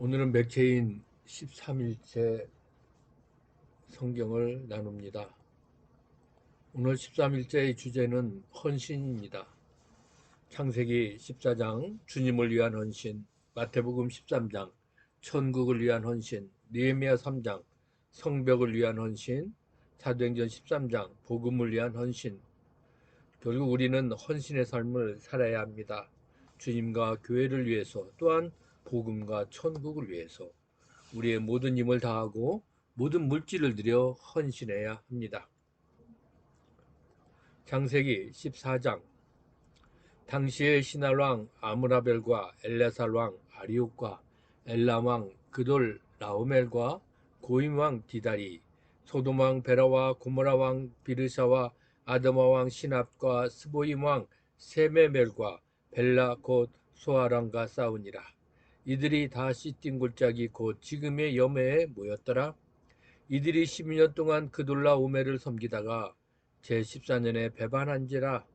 오늘은 맥체인 13일째 성경을 나눕니다. 오늘 13일째의 주제는 헌신입니다. 창세기 14장 주님을 위한 헌신, 마태복음 13장 천국을 위한 헌신, 느헤미야 3장 성벽을 위한 헌신, 사도행전 13장 복음을 위한 헌신. 결국 우리는 헌신의 삶을 살아야 합니다. 주님과 교회를 위해서, 또한 복음과 천국을 위해서 우리의 모든 힘을 다하고 모든 물질을 들여 헌신해야 합니다. 창세기 14장 당시의 신할왕 아므라벨과 엘레살왕 아리옥과 엘람왕 그돌 라오멜과 고임왕 디다리, 소돔왕 베라와 고모라왕 비르샤와 아드마왕 시납과 스보임왕 세메멜과 벨라 곧 소아랑과 싸우니라. 이들이 다 시딘 골짜기 곧 지금의 여매에 모였더라. 이들이 12년 동안 그돌라오멜을 섬기다가 제14년에 배반한지라.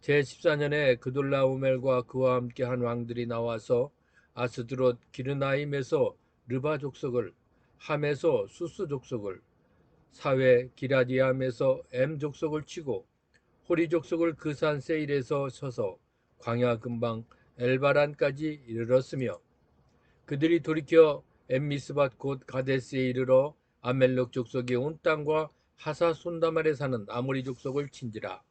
제14년에 그돌라오멜과 그와 함께 한 왕들이 나와서 아스드롯 기르나임에서 르바 족속을, 함에서 수스 족속을, 사회 기라디암에서 엠 족속을 치고 호리 족속을 그 산 세일에서 쳐서 광야 근방 엘바란까지 이르렀으며, 그들이 돌이켜 엠미스밭 곧 가데스에 이르러 아멜렉 족속의 온 땅과 하사손다말에 사는 아모리 족속을 친지라.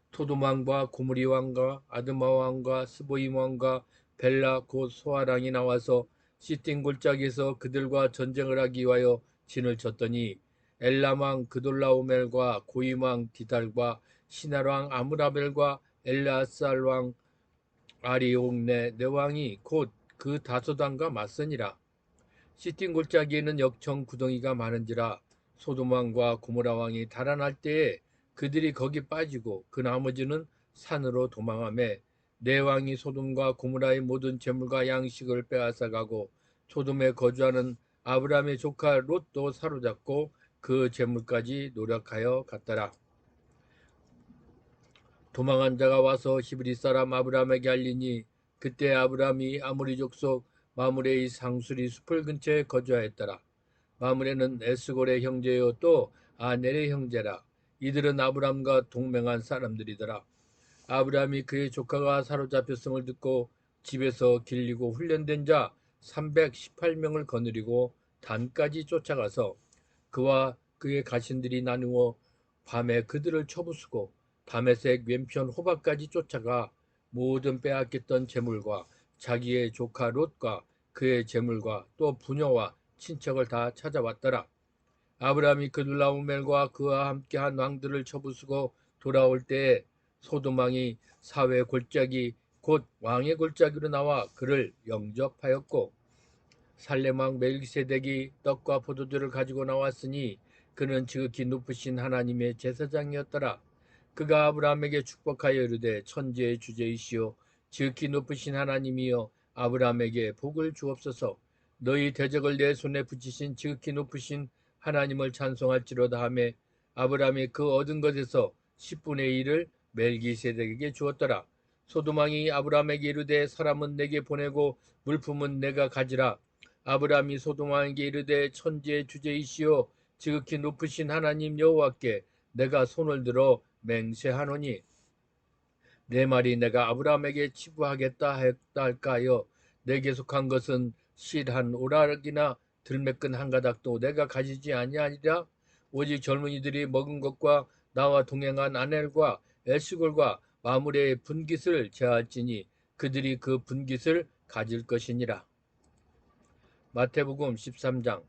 토돔 왕과 고므리 왕과 아드마 왕과 스보임 왕과 벨라 곧 소아랑이 나와서 시딘 골짜기에서 그들과 전쟁을 하기 위하여 진을 쳤더니, 엘람 왕 그돌라오멜과 고임 왕 디달과 시날 왕 아므라벨과 엘라살 왕 아리옥네 네 왕이 곧 그 다소당과 맞서니라. 시딘 골짜기에는 역청 구덩이가 많은지라. 소돔 왕과 고모라 왕이 달아날 때에 그들이 거기 빠지고 그 나머지는 산으로 도망하매, 네 왕이 소돔과 고모라의 모든 재물과 양식을 빼앗아가고 소돔에 거주하는 아브라함의 조카 롯도 사로잡고 그 재물까지 노력하여 갔더라. 도망한 자가 와서 히브리 사람 아브라함에게 알리니, 그때 아브라함이 아모리 족속 마므레의 상수리 숲을 근처에 거주하였더라. 마므레는 에스골의 형제요 또 아넬의 형제라. 이들은 아브라함과 동맹한 사람들이더라. 아브라함이 그의 조카가 사로잡혔음을 듣고 집에서 길리고 훈련된 자 318명을 거느리고 단까지 쫓아가서 그와 그의 가신들이 나누어 밤에 그들을 쳐부수고 다메섹 왼편 호박까지 쫓아가 모든 빼앗겼던 재물과 자기의 조카 롯과 그의 재물과 또 부녀와 친척을 다 찾아왔더라. 아브라함이 그둘라오멜과 그와 함께한 왕들을 쳐부수고 돌아올 때에 소돔 왕이 사회 골짜기 곧 왕의 골짜기로 나와 그를 영접하였고, 살렘 왕 멜기세덱이 떡과 포도주를 가지고 나왔으니 그는 지극히 높으신 하나님의 제사장이었더라. 그가 아브라함에게 축복하여 이르되, 천지의 주제이시오 지극히 높으신 하나님이여 아브라함에게 복을 주옵소서. 너희 대적을 내 손에 붙이신 지극히 높으신 하나님을 찬송할지로다 하매, 아브라함이 그 얻은 것에서 10분의 1을 멜기세덱에게 주었더라. 소돔 왕이 아브라함에게 이르되, 사람은 내게 보내고 물품은 내가 가지라. 아브라함이 소돔 왕에게 이르되, 천지의 주제이시오 지극히 높으신 하나님 여호와께 내가 손을 들어 맹세하노니, 내 말이 내가 아브라함에게 치부하겠다 했다 할까요? 내게 속한 것은 실 한 오락이나 들매끈 한 가닥도 내가 가지지 아니하리라. 오직 젊은이들이 먹은 것과 나와 동행한 아넬과 에스골과 마므레의 분깃을 제할지니 그들이 그 분깃을 가질 것이니라. 마태복음 13장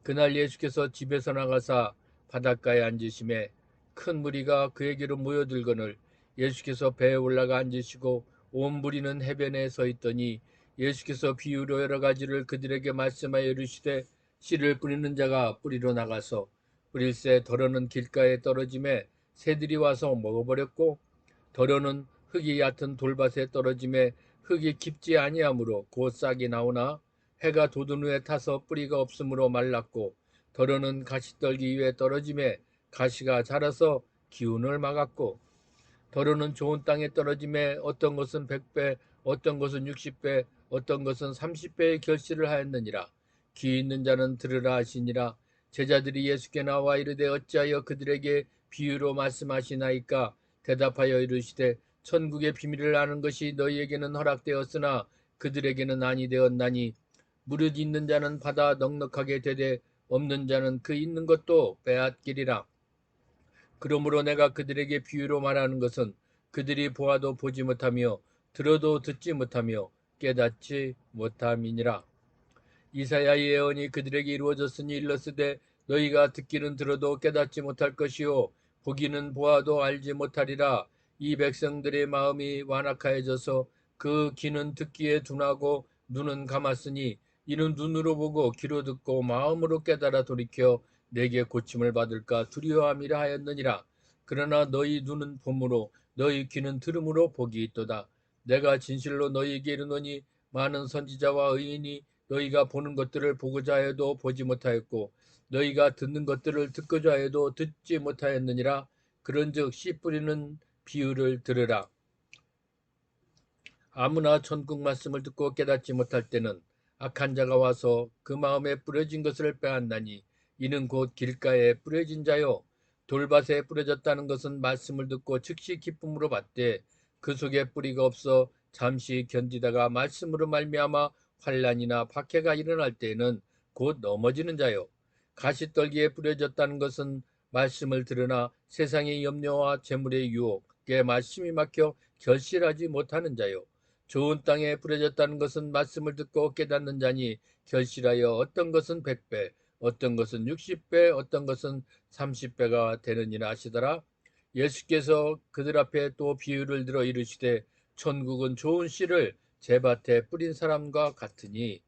그날 예수께서 집에서 나가사 바닷가에 앉으심에 큰 무리가 그에게로 모여들거늘 예수께서 배에 올라가 앉으시고 온 무리는 해변에 서 있더니, 예수께서 비유로 여러 가지를 그들에게 말씀하여 이르시되, 씨를 뿌리는 자가 뿌리러 나가서 뿌릴새 더러는 길가에 떨어짐에 새들이 와서 먹어버렸고, 더러는 흙이 얕은 돌밭에 떨어짐에 흙이 깊지 아니하므로 곧 싹이 나오나 해가 돋은 후에 타서 뿌리가 없으므로 말랐고, 더러는 가시떨기 위에 떨어짐에 가시가 자라서 기운을 막았고, 더러는 좋은 땅에 떨어짐에 어떤 것은 100배 어떤 것은 60배 어떤 것은 30배의 결실을 하였느니라. 귀 있는 자는 들으라 하시니라. 제자들이 예수께 나와 이르되 어찌하여 그들에게 비유로 말씀하시나이까? 대답하여 이르시되 천국의 비밀을 아는 것이 너희에게는 허락되었으나 그들에게는 아니 되었나니 무릇 있는 자는 받아 넉넉하게 되되 없는 자는 그 있는 것도 빼앗기리라. 그러므로 내가 그들에게 비유로 말하는 것은 그들이 보아도 보지 못하며 들어도 듣지 못하며 깨닫지 못함이니라. 이사야의 예언이 그들에게 이루어졌으니 일렀으되 너희가 듣기는 들어도 깨닫지 못할 것이요 보기는 보아도 알지 못하리라. 이 백성들의 마음이 완악하여져서 그 귀는 듣기에 둔하고 눈은 감았으니 이는 눈으로 보고 귀로 듣고 마음으로 깨달아 돌이켜 내게 고침을 받을까 두려워함이라 하였느니라. 그러나 너희 눈은 봄으로 너희 귀는 들음으로 복이 있도다. 내가 진실로 너희에게 이르노니 많은 선지자와 의인이 너희가 보는 것들을 보고자 해도 보지 못하였고 너희가 듣는 것들을 듣고자 해도 듣지 못하였느니라. 그런즉 씨 뿌리는 비유를 들으라. 아무나 천국 말씀을 듣고 깨닫지 못할 때는 악한 자가 와서 그 마음에 뿌려진 것을 빼앗나니 이는 곧 길가에 뿌려진 자요 돌밭에 뿌려졌다는 것은 말씀을 듣고 즉시 기쁨으로 받되 그 속에 뿌리가 없어 잠시 견디다가 말씀으로 말미암아 환난이나 박해가 일어날 때에는 곧 넘어지는 자요 가시떨기에 뿌려졌다는 것은 말씀을 들으나 세상의 염려와 재물의 유혹에 말씀이 막혀 결실하지 못하는 자요 좋은 땅에 뿌려졌다는 것은 말씀을 듣고 깨닫는 자니 결실하여 어떤 것은 100배, 어떤 것은 60배, 어떤 것은 30배가 되느니라 하시더라. 예수께서 그들 앞에 또 비유를 들어 이르시되 천국은 좋은 씨를 제 밭에 뿌린 사람과 같으니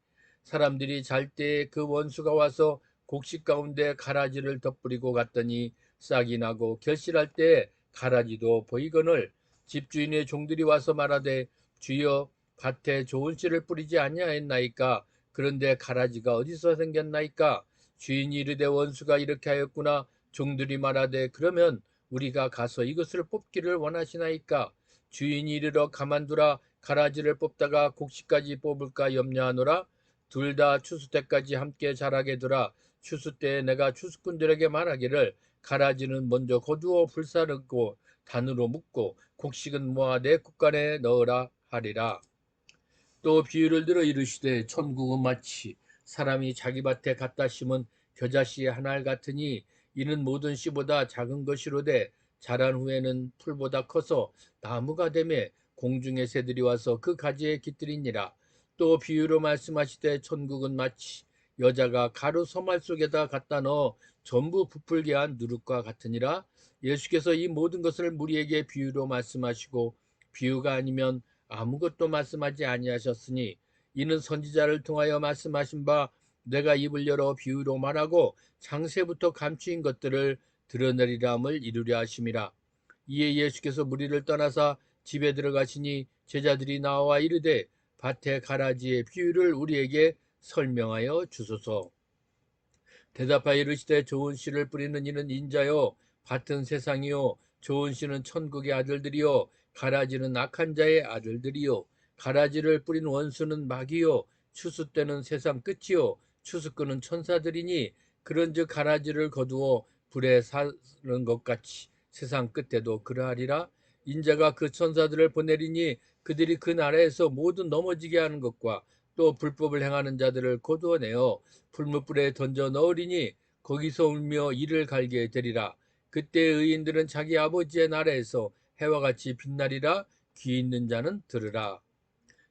사람들이 잘 때에 그 원수가 와서 곡식 가운데 가라지를 덧뿌리고 갔더니 싹이 나고 결실할 때에 가라지도 보이거늘 집주인의 종들이 와서 말하되 주여 밭에 좋은 씨를 뿌리지 아니하였나이까? 그런데 가라지가 어디서 생겼나이까? 주인이 이르되 원수가 이렇게 하였구나. 종들이 말하되 그러면 우리가 가서 이것을 뽑기를 원하시나이까? 주인이 이르러 가만두라. 가라지를 뽑다가 곡식까지 뽑을까 염려하노라. 둘 다 추수 때까지 함께 자라게 두라. 추수 때에 내가 추수꾼들에게 말하기를 가라지는 먼저 거두어 불사르고 단으로 묶고 곡식은 모아 내 국간에 넣으라 하리라. 또 비유를 들어 이르시되 천국은 마치 사람이 자기 밭에 갖다 심은 겨자씨 한 알 같으니 이는 모든 씨보다 작은 것이로되 자란 후에는 풀보다 커서 나무가 되매 공중의 새들이 와서 그 가지에 깃들이니라. 또 비유로 말씀하시되 천국은 마치 여자가 가루 서말 속에다 갖다 넣어 전부 부풀게 한 누룩과 같으니라. 예수께서 이 모든 것을 무리에게 비유로 말씀하시고 비유가 아니면 아무것도 말씀하지 아니하셨으니 이는 선지자를 통하여 말씀하신 바 내가 입을 열어 비유로 말하고 장세부터 감추인 것들을 드러내리라 함을 이루려 하심이라. 이에 예수께서 무리를 떠나사 집에 들어가시니 제자들이 나와 이르되 밭의 가라지의 비유를 우리에게 설명하여 주소서. 대답하여 이르시되 좋은 씨를 뿌리는 이는 인자요 밭은 세상이요 좋은 씨는 천국의 아들들이요 가라지는 악한 자의 아들들이요 가라지를 뿌린 원수는 마귀요 추수 때는 세상 끝이요 추수꾼은 천사들이니 그런즉 가라지를 거두어 불에 사는 것 같이 세상 끝에도 그러하리라. 인자가 그 천사들을 보내리니 그들이 그 나라에서 모두 넘어지게 하는 것과 또 불법을 행하는 자들을 거두어내어 풀무불에 던져 넣으리니 거기서 울며 이를 갈게 되리라. 그때 의인들은 자기 아버지의 나라에서 해와 같이 빛나리라. 귀 있는 자는 들으라.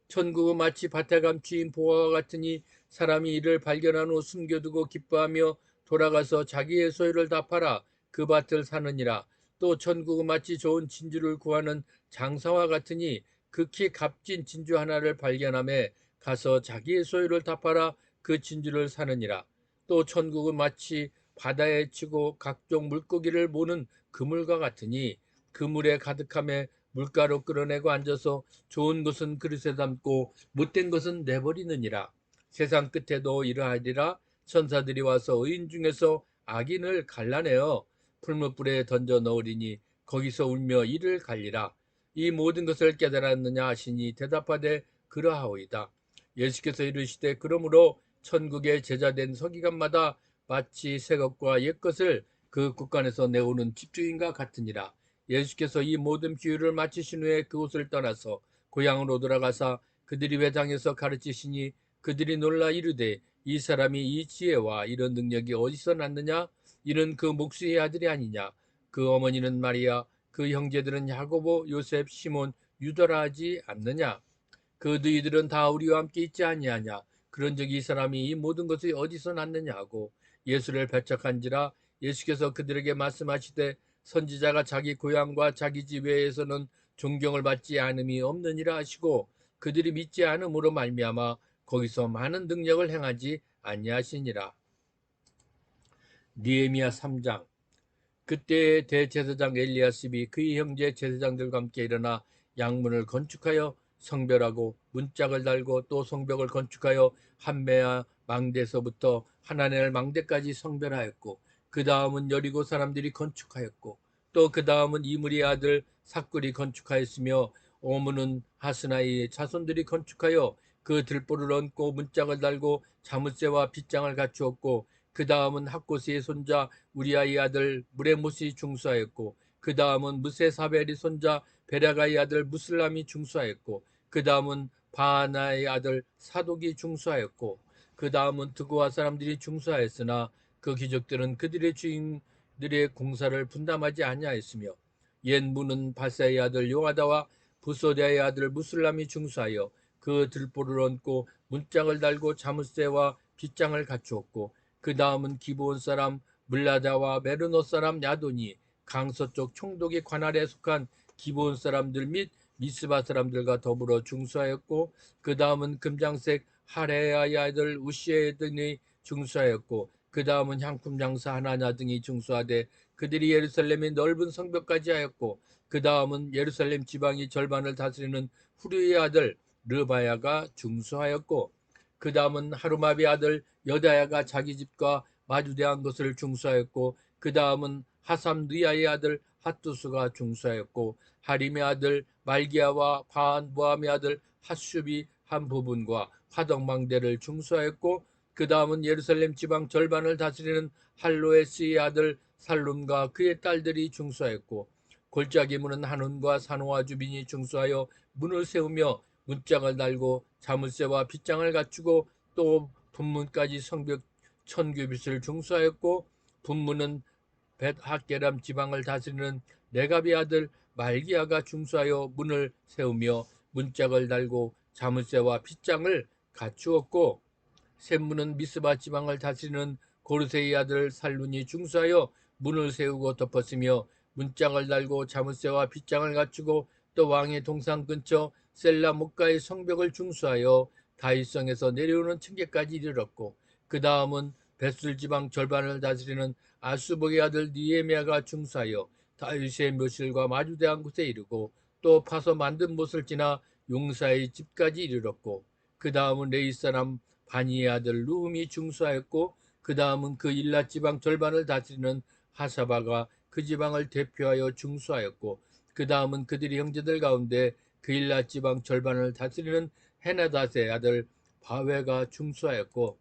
천국은 마치 밭에 감추인 보화와 같으니 사람이 이를 발견한 후 숨겨두고 기뻐하며 돌아가서 자기의 소유를 다 팔아 그 밭을 사느니라. 또 천국은 마치 좋은 진주를 구하는 장사와 같으니 극히 값진 진주 하나를 발견함에 가서 자기의 소유를 다 팔아 그 진주를 사느니라. 또 천국은 마치 바다에 치고 각종 물고기를 모는 그물과 같으니 그물에 가득함에 물가로 끌어내고 앉아서 좋은 것은 그릇에 담고 못된 것은 내버리느니라. 세상 끝에도 이러하리라. 천사들이 와서 의인 중에서 악인을 갈라내어 풀무불에 던져 넣으리니 거기서 울며 이를 갈리라. 이 모든 것을 깨달았느냐 하시니 대답하되 그러하오이다. 예수께서 이르시되 그러므로 천국의 제자된 서기관마다 마치 새 것과 옛 것을 그 국간에서 내오는 집주인과 같으니라. 예수께서 이 모든 비유를 마치신 후에 그곳을 떠나서 고향으로 돌아가사 그들이 회당에서 가르치시니 그들이 놀라 이르되 이 사람이 이 지혜와 이런 능력이 어디서 났느냐? 이는 그 목수의 아들이 아니냐? 그 어머니는 마리아, 그 형제들은 야고보, 요셉, 시몬, 유다라 하지 않느냐? 그 너희들은 다 우리와 함께 있지 아니하냐? 그런즉 이 사람이 이 모든 것이 어디서 났느냐 하고 예수를 배척한지라. 예수께서 그들에게 말씀하시되 선지자가 자기 고향과 자기 집 외에서는 존경을 받지 않음이 없느니라 하시고 그들이 믿지 않음으로 말미암아 거기서 많은 능력을 행하지 아니하시니라. 느헤미야 3장. 그때 대제사장 엘리야십이 그의 형제 제사장들과 함께 일어나 양문을 건축하여 성별하고 문짝을 달고 또 성벽을 건축하여 한메아 망대에서부터 하나넬 망대까지 성별하였고 그 다음은 여리고 사람들이 건축하였고 또 그 다음은 이므리의 아들 삭굴이 건축하였으며 오므는 하스나이의 자손들이 건축하여 그 들보를 얹고 문짝을 달고 자무쇠와 빗장을 갖추었고 그 다음은 학고스의 손자 우리아의 아들 무레못이 중수하였고 그 다음은 무세사벨의 손자 베라가의 아들 무슬람이 중수하였고 그 다음은 바하나의 아들 사독이 중수하였고 그 다음은 드고아 사람들이 중수하였으나 그 귀족들은 그들의 주인들의 공사를 분담하지 아니하였으며 옛 문은 바사의 아들 요하다와 부소디아의 아들 무슬람이 중수하여 그 들보를 얹고 문짝을 달고 자무쇠와 빗장을 갖추었고 그 다음은 기브온 사람 물라다와 메르노 사람 야돈이 강서쪽 총독의 관할에 속한 기브온 사람들 및 미스바 사람들과 더불어 중수하였고 그 다음은 금장색 하레아의 아들 우시에 등이 중수하였고 그 다음은 향품 장사 하나냐 등이 중수하되 그들이 예루살렘의 넓은 성벽까지 하였고 그 다음은 예루살렘 지방의 절반을 다스리는 후르의 아들 르바야가 중수하였고 그 다음은 하루마비 아들 여다야가 자기 집과 마주대한 것을 중수하였고 그 다음은 하삼느야의 아들 핫두스가 중수하였고 하림의 아들 말기야와 바한보암의 아들 핫슈비 한 부분과 화덕망대를 중수하였고 그 다음은 예루살렘 지방 절반을 다스리는 할로에스의 아들 살룸과 그의 딸들이 중수하였고 골짜기 문은 한운과 산호와 주빈이 중수하여 문을 세우며 문짝을 달고 자물쇠와 빗장을 갖추고 또 분문까지 성벽 1000규빗을 중수하였고 분문은 벳하게람 지방을 다스리는 레갑의 아들 말기야가 중수하여 문을 세우며 문짝을 달고 자물쇠와 빗장을 갖추었고 샘문은 미스바 지방을 다스리는 고르세의 아들 살룬이 중수하여 문을 세우고 덮었으며 문짝을 달고 자물쇠와 빗장을 갖추고 또 왕의 동상 근처 셀라 목가의 성벽을 중수하여 다윗성에서 내려오는 층계까지 이르렀고 그 다음은 벳술 지방 절반을 다스리는 아수복의 아들 니에미아가 중수하여 다윗의 묘실과 마주대한 곳에 이르고 또 파서 만든 못을 지나 용사의 집까지 이르렀고 그 다음은 레이 사람 바니의 아들 루움이 중수하였고 그 다음은 그 일라 지방 절반을 다스리는 하사바가 그 지방을 대표하여 중수하였고 그 다음은 그들이 형제들 가운데 그 일라 지방 절반을 다스리는 헤나닷의 아들 바웨가 중수하였고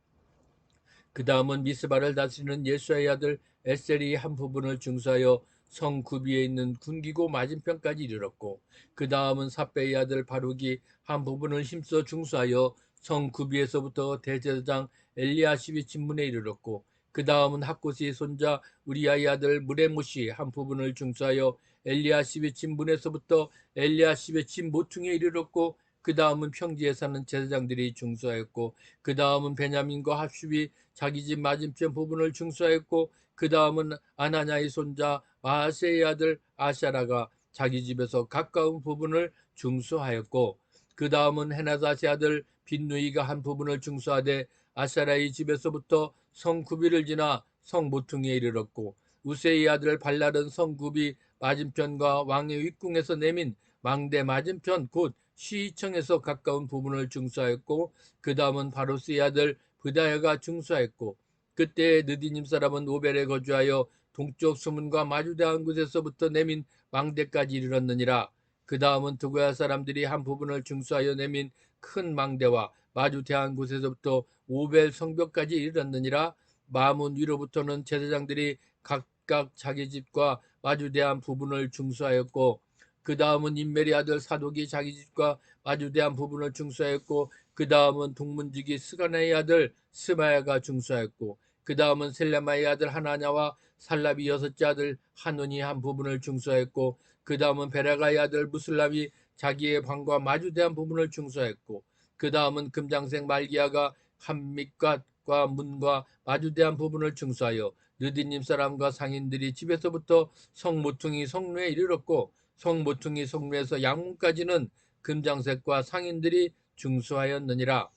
그 다음은 미스바를 다스리는 예수아의 아들 에셀이 한 부분을 중수하여 성 구비에 있는 군기고 맞은편까지 이르렀고 그 다음은 삽베의 아들 바룩이 한 부분을 힘써 중수하여 성 구비에서부터 대제사장 엘리야십의 진문에 이르렀고 그 다음은 학고스의 손자 우리아의 아들 무레못이 한 부분을 중수하여 엘리야십의 진문에서부터 엘리야십의 진 모퉁이에 이르렀고 그 다음은 평지에 사는 제사장들이 중수하였고 그 다음은 베냐민과 합십이 자기 집 맞은편 부분을 중수하였고 그 다음은 아나냐의 손자 마하세의 아들 아샤라가 자기 집에서 가까운 부분을 중수하였고 그 다음은 헤나닷의 아들 빈누이가 한 부분을 중수하되 아샤라의 집에서부터 성구비를 지나 성모퉁이에 이르렀고 우세의 아들 발랄은 성구비 맞은편과 왕의 윗궁에서 내민 망대 맞은편 곧 시청에서 가까운 부분을 중수하였고 그 다음은 바로스의 아들 브다야가 중수하였고 그때 느디님 사람은 오벨에 거주하여 동쪽 수문과 마주대한 곳에서부터 내민 망대까지 이르렀느니라. 그 다음은 드고야 사람들이 한 부분을 중수하여 내민 큰 망대와 마주 대한 곳에서부터 오벨 성벽까지 이르렀느니라. 마문 위로부터는 제사장들이 각각 자기 집과 마주 대한 부분을 중수하였고, 그 다음은 임메리 아들 사독이 자기 집과 마주 대한 부분을 중수하였고, 그 다음은 동문지기 스가나의 아들 스마야가 중수하였고, 그 다음은 셀레마의 아들 하나냐와 살라비 여섯째 아들 하논이 한 부분을 중수하였고, 그 다음은 베라가의 아들 무슬람이 자기의 방과 마주 대한 부분을 중수하였고, 그 다음은 금장색 말기야가 한밑과 문과 마주 대한 부분을 중수하여 느디님 사람과 상인들이 집에서부터 성모퉁이 성루에 이르렀고, 성모퉁이 성루에서 양문까지는 금장색과 상인들이 중수하였느니라.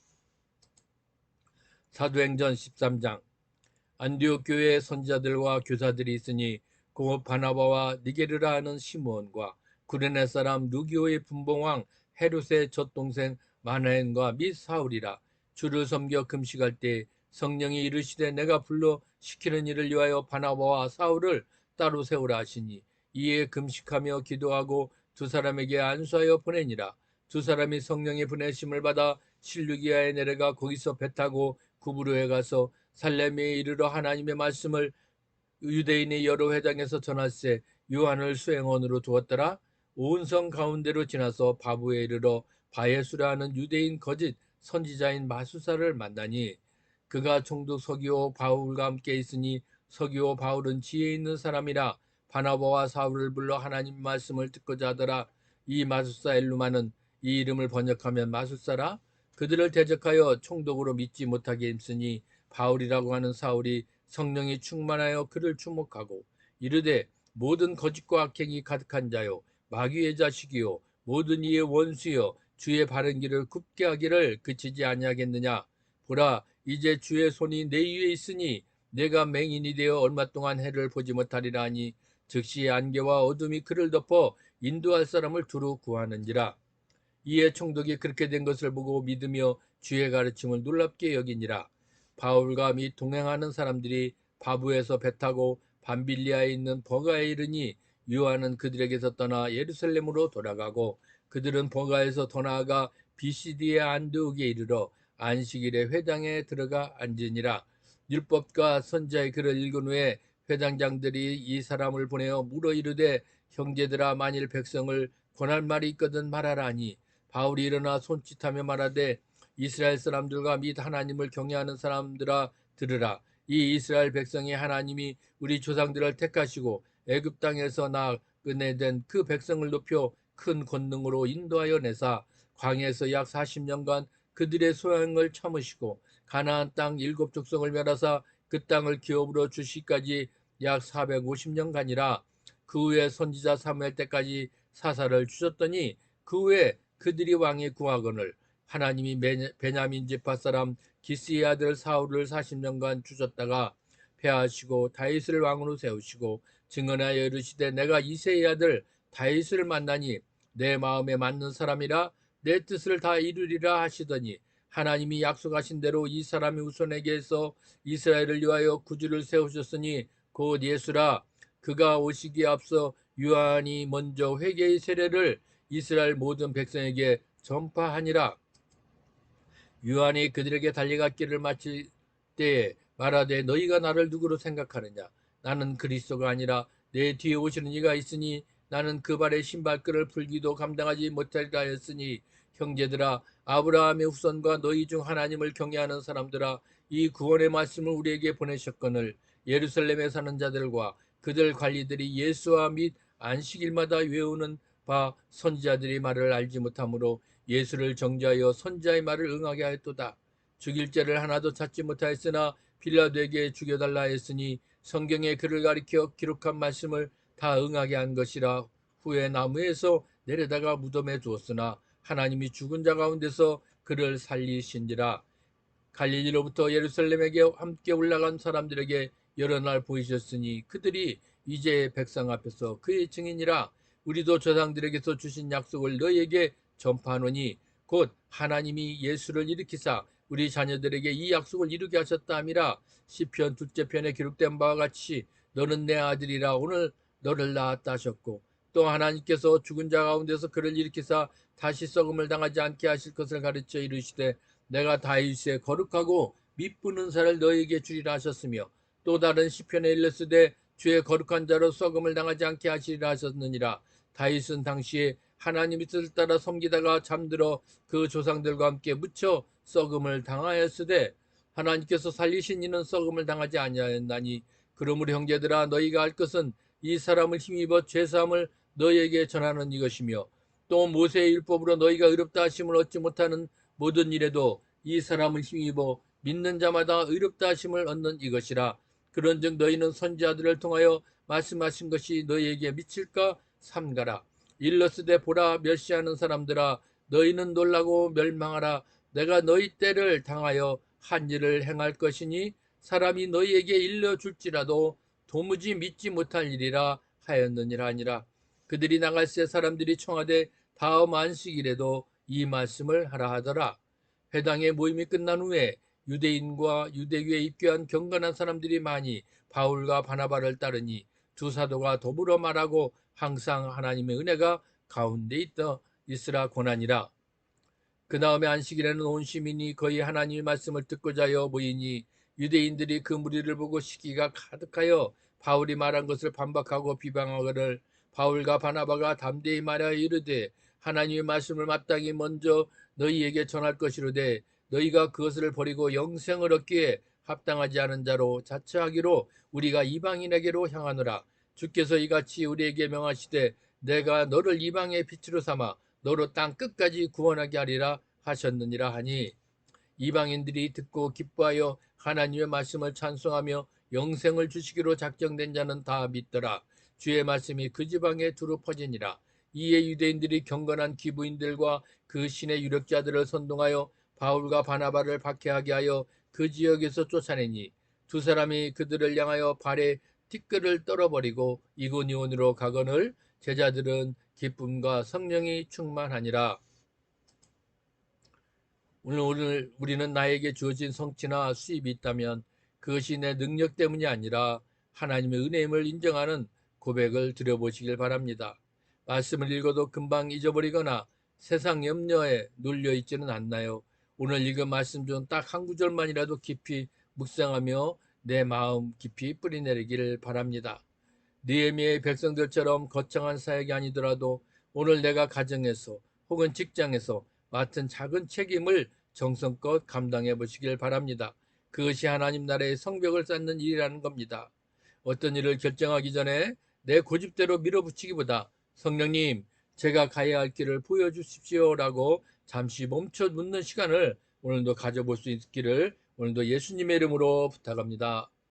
사도행전 13장. 안디옥 교회에 선지자들과 교사들이 있으니 곧 바나바와 니게르라 하는 시므온과 구레네 사람 루기오의 분봉왕 헤롯의 젖동생 마나엔과 및 사울이라. 주를 섬겨 금식할 때 성령이 이르시되 내가 불러 시키는 일을 위하여 바나바와 사울을 따로 세우라 하시니, 이에 금식하며 기도하고 두 사람에게 안수하여 보내니라. 두 사람이 성령의 보내심을 받아 실루기아에 내려가 거기서 배 타고 구브로에 가서 살렘에 이르러 하나님의 말씀을 유대인의 여러 회당에서 전할세 요한을 수행원으로 두었더라. 온 성 가운데로 지나서 바부에 이르러 바예수라 하는 유대인 거짓 선지자인 마수사를 만나니, 그가 총독 서기오 바울과 함께 있으니 서기오 바울은 지혜 있는 사람이라 바나바와 사울을 불러 하나님 말씀을 듣고자 하더라. 이 마수사 엘루마는 이 이름을 번역하면 마수사라. 그들을 대적하여 총독으로 믿지 못하게 힘쓰니 바울이라고 하는 사울이 성령이 충만하여 그를 주목하고 이르되, 모든 거짓과 악행이 가득한 자요 마귀의 자식이요 모든 이의 원수여 주의 바른 길을 굽게 하기를 그치지 아니하겠느냐. 보라, 이제 주의 손이 내 위에 있으니 내가 맹인이 되어 얼마 동안 해를 보지 못하리라 하니, 즉시 안개와 어둠이 그를 덮어 인도할 사람을 두루 구하는지라. 이에 총독이 그렇게 된 것을 보고 믿으며 주의 가르침을 놀랍게 여기니라. 바울과 및 동행하는 사람들이 바부에서 배 타고 밤빌리아에 있는 버가에 이르니, 요한은 그들에게서 떠나 예루살렘으로 돌아가고, 그들은 버가에서 더 나아가 비시디의 안드옥에 이르러 안식일에 회당에 들어가 앉으니라. 율법과 선지자의 글을 읽은 후에 회당장들이 이 사람을 보내어 물어 이르되, 형제들아, 만일 백성을 권할 말이 있거든 말하라 하니, 바울이 일어나 손짓하며 말하되, 이스라엘 사람들과 및 하나님을 경외하는 사람들아 들으라. 이 이스라엘 백성이 하나님이 우리 조상들을 택하시고 애굽 땅에서 나 꺼내된 그 백성을 높여 큰 권능으로 인도하여 내사 광야에서 약 40년간 그들의 소양을 참으시고 가나안 땅 7족속을 멸하사 그 땅을 기업으로 주시기까지 약 450년간이라. 그 후에 선지자 사무엘 때까지 사사를 주셨더니, 그 후에 그들이 왕에 구하거늘 하나님이 베냐민 지파 사람 기스의 아들 사울을 40년간 주셨다가 패하시고 다윗을 왕으로 세우시고 증언하여 이르시되, 내가 이새의 아들 다윗을 만나니 내 마음에 맞는 사람이라 내 뜻을 다 이루리라 하시더니, 하나님이 약속하신 대로 이 사람이 후손에게서 이스라엘을 위하여 구주를 세우셨으니 곧 예수라. 그가 오시기에 앞서 요한이 먼저 회개의 세례를 이스라엘 모든 백성에게 전파하니라. 요한이 그들에게 달려갔기를 마칠 때에 말하되, 너희가 나를 누구로 생각하느냐. 나는 그리스도가 아니라 내 뒤에 오시는 이가 있으니 나는 그 발의 신발끈을 풀기도 감당하지 못하리라 했으니, 형제들아, 아브라함의 후손과 너희 중 하나님을 경외하는 사람들아, 이 구원의 말씀을 우리에게 보내셨거늘 예루살렘에 사는 자들과 그들 관리들이 예수와 및 안식일마다 외우는 바 선지자들이 말을 알지 못하므로 예수를 정죄하여 선지자의 말을 응하게 하였도다. 죽일 죄를 하나도 찾지 못하였으나 빌라도에게 죽여달라 했으니 성경에 그를 가리켜 기록한 말씀을 다 응하게 한 것이라. 후에 나무에서 내려다가 무덤에 두었으나 하나님이 죽은 자 가운데서 그를 살리신지라. 갈릴리로부터 예루살렘에게 함께 올라간 사람들에게 여러 날 보이셨으니 그들이 이제 백성 앞에서 그의 증인이라. 우리도 조상들에게서 주신 약속을 너희에게 전파하노니, 곧 하나님이 예수를 일으키사 우리 자녀들에게 이 약속을 이루게 하셨다 함이라. 시편 둘째 편에 기록된 바와 같이 너는 내 아들이라 오늘 너를 낳았다 하셨고, 또 하나님께서 죽은 자 가운데서 그를 일으키사 다시 썩음을 당하지 않게 하실 것을 가르쳐 이르시되, 내가 다윗의 거룩하고 미쁜 은사를 너희에게 주리라 하셨으며 또 다른 시편에 일렀으되 주의 거룩한 자로 썩음을 당하지 않게 하시리라 하셨느니라. 다윗은 당시에 하나님의 뜻을 따라 섬기다가 잠들어 그 조상들과 함께 묻혀 썩음을 당하였으되 하나님께서 살리신 이는 썩음을 당하지 아니하였나니 그러므로 형제들아 너희가 알 것은 이 사람을 힘입어 죄사함을 너희에게 전하는 이것이며 또 모세의 율법으로 너희가 의롭다 하심을 얻지 못하는 모든 일에도 이 사람을 힘입어 믿는 자마다 의롭다 하심을 얻는 이것이라. 그런즉 너희는 선지자들을 통하여 말씀하신 것이 너희에게 미칠까 삼가라. 일러스되 보라 멸시하는 사람들아 너희는 놀라고 멸망하라. 내가 너희 때를 당하여 한 일을 행할 것이니 사람이 너희에게 일러줄지라도 도무지 믿지 못할 일이라 하였느니라 하니라. 그들이 나갈새 사람들이 청하되 다음 안식일에도 이 말씀을 하라 하더라. 회당의 모임이 끝난 후에 유대인과 유대교에 입교한 경건한 사람들이 많이 바울과 바나바를 따르니 두 사도가 더불어 말하고 항상 하나님의 은혜가 가운데 있으라 권하니라. 그 다음에 안식일에는 온 시민이 거의 하나님의 말씀을 듣고자 하여 모이니 유대인들이 그 무리를 보고 시기가 가득하여 바울이 말한 것을 반박하고 비방하거늘 바울과 바나바가 담대히 말하여 이르되 하나님의 말씀을 마땅히 먼저 너희에게 전할 것이로되 너희가 그것을 버리고 영생을 얻기에 합당하지 않은 자로 자처하기로 우리가 이방인에게로 향하노라. 주께서 이같이 우리에게 명하시되 내가 너를 이방의 빛으로 삼아 너로 땅 끝까지 구원하게 하리라 하셨느니라 하니 이방인들이 듣고 기뻐하여 하나님의 말씀을 찬송하며 영생을 주시기로 작정된 자는 다 믿더라. 주의 말씀이 그 지방에 두루 퍼지니라. 이에 유대인들이 경건한 기부인들과 그 신의 유력자들을 선동하여 바울과 바나바를 박해하게 하여 그 지역에서 쫓아내니 두 사람이 그들을 향하여 발에 티끌을 떨어버리고 이고니온으로 가거늘 제자들은 기쁨과 성령이 충만하니라. 오늘 우리는 나에게 주어진 성취나 수입이 있다면 그것이 내 능력 때문이 아니라 하나님의 은혜임을 인정하는 고백을 드려보시길 바랍니다. 말씀을 읽어도 금방 잊어버리거나 세상 염려에 눌려 있지는 않나요? 오늘 읽은 말씀 중 딱 한 구절만이라도 깊이 묵상하며 내 마음 깊이 뿌리내리기를 바랍니다. 느헤미야의 백성들처럼 거창한 사역이 아니더라도 오늘 내가 가정에서 혹은 직장에서 맡은 작은 책임을 정성껏 감당해 보시길 바랍니다. 그것이 하나님 나라의 성벽을 쌓는 일이라는 겁니다. 어떤 일을 결정하기 전에 내 고집대로 밀어붙이기보다 성령님, 제가 가야 할 길을 보여주십시오라고 잠시 멈춰 묻는 시간을 오늘도 가져볼 수 있기를 오늘도 예수님의 이름으로 부탁합니다.